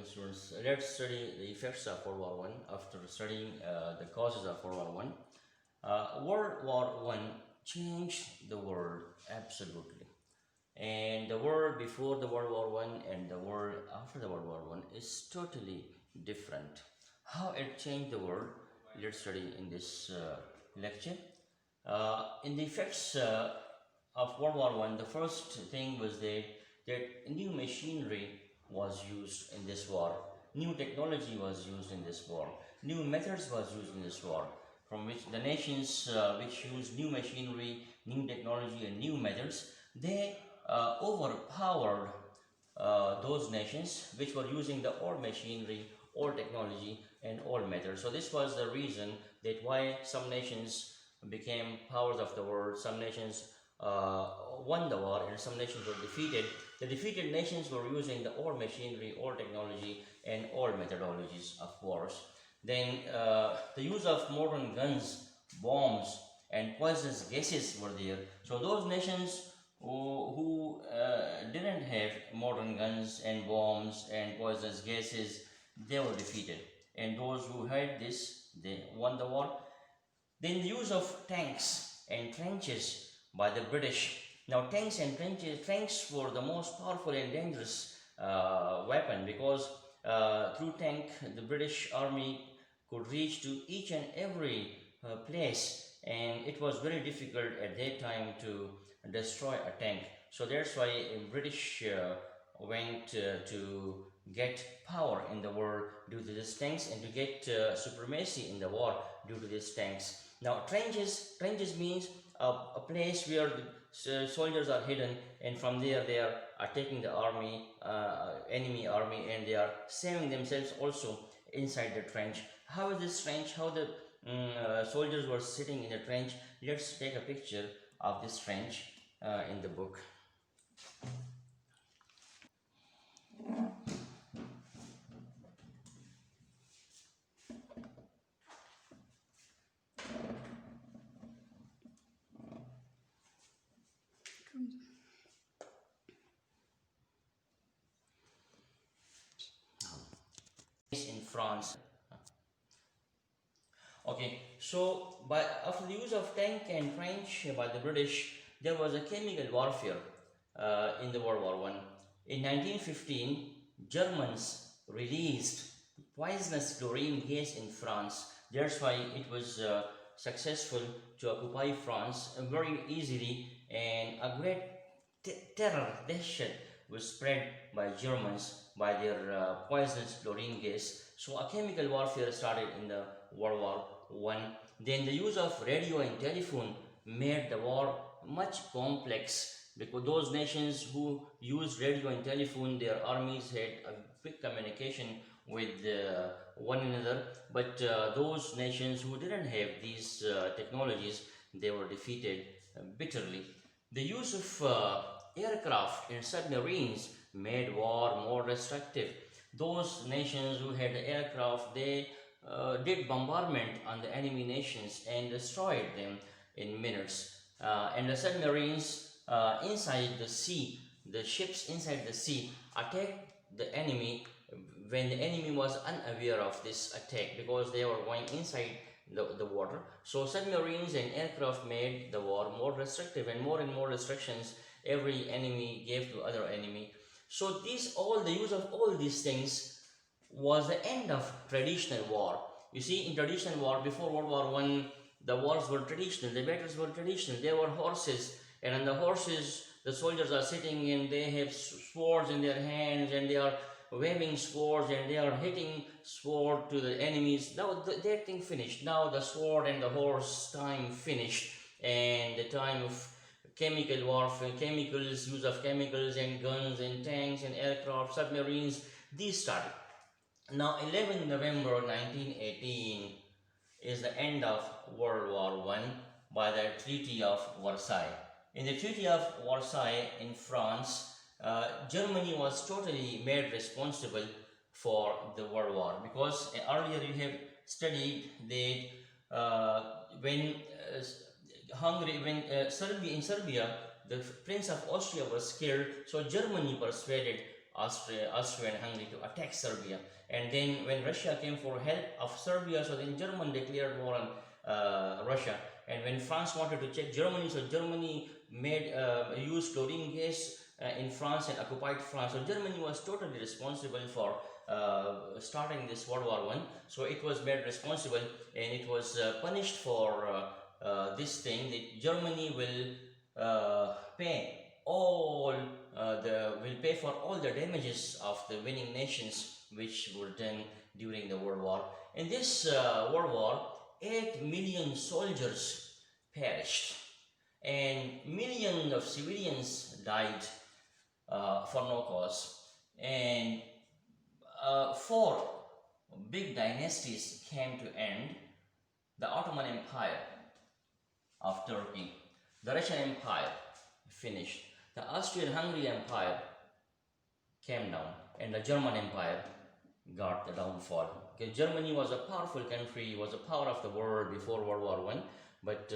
students. Let's study the effects of World War One. After studying the causes of World War One, World War One changed the world absolutely. And the world before the World War One and the world after the World War One is totally different. How it changed the world, let's study in this lecture. In the effects of World War One, the first thing was that new machinery was used in this war, new technology was used in this war, new methods was used in this war, from which the nations which used new machinery, new technology and new methods, they overpowered those nations which were using the old machinery, old technology and old methods. So this was the reason that why some nations became powers of the world, some nations won the war and some nations were defeated. The defeated nations were using the old machinery, old technology and old methodologies of wars. Then the use of modern guns, bombs and poisonous gases were there. So those nations who didn't have modern guns and bombs and poisonous gases, they were defeated. And those who had this, they won the war. Then the use of tanks and trenches by the British. Now tanks and trenches, tanks were the most powerful and dangerous weapon, because through tank the British army could reach to each and every place, and it was very difficult at that time to destroy a tank. So that's why British went to get power in the world due to these tanks and to get supremacy in the war due to these tanks. Now trenches means a place where the soldiers are hidden, and from there they are attacking the army, enemy army, and they are saving themselves also inside the trench. How is this trench? How the soldiers were sitting in the trench? Let's take a picture of this trench in the book. In France. Okay, so after the use of tank and trench by the British, there was a chemical warfare in the World War One. In 1915, Germans released poisonous chlorine gas in France. That's why it was successful to occupy France very easily, and a great terror, dahshat was spread by Germans by their poisonous chlorine gas. So a chemical warfare started in the World War One. Then the use of radio and telephone made the war much complex, because those nations who used radio and telephone, their armies had a quick communication with one another, but those nations who didn't have these technologies, they were defeated bitterly. The use of aircraft and submarines made war more destructive. Those nations who had aircraft, they did bombardment on the enemy nations and destroyed them in minutes. And the submarines inside the sea, the ships inside the sea, attacked the enemy when the enemy was unaware of this attack, because they were going inside the water. So submarines and aircraft made the war more destructive, and more restrictions every enemy gave to other enemy. So the use of all these things was the end of traditional war. You see, in traditional war before World War One, the wars were traditional, the battles were traditional. There were horses, and on the horses the soldiers are sitting, and they have swords in their hands, and they are waving swords, and they are hitting sword to the enemies. Now that thing finished. Now the sword and the horse time finished, and the time of chemical warfare, use of chemicals and guns and tanks and aircraft, submarines, these started. Now 11 November 1918 is the end of World War One by the Treaty of Versailles. In the Treaty of Versailles in France, Germany was totally made responsible for the World War, because earlier you have studied that when in Serbia, the Prince of Austria was killed, so Germany persuaded Austria and Hungary to attack Serbia. And then when Russia came for help of Serbia, so then Germany declared war on Russia. And when France wanted to check Germany, so Germany made used chlorine gas in France and occupied France. So Germany was totally responsible for starting this World War I. So it was made responsible, and it was punished for this thing that Germany will pay all will pay for all the damages of the winning nations which were done during the World War. In this World War, 8 million soldiers perished, and millions of civilians died for no cause. And 4 big dynasties came to end: the Ottoman Empire of Turkey, the Russian Empire finished, the Austrian-Hungary Empire came down, and the German Empire got the downfall. Okay, Germany was a powerful country, was a power of the world before World War I, but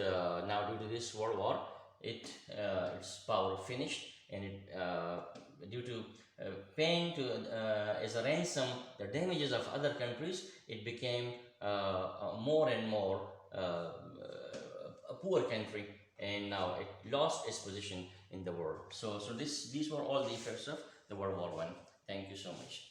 now due to this World War, its power finished, and due to paying as a ransom the damages of other countries, it became more and more a poor country, and now it lost its position in the world. So these were all the effects of the World War I. Thank you so much.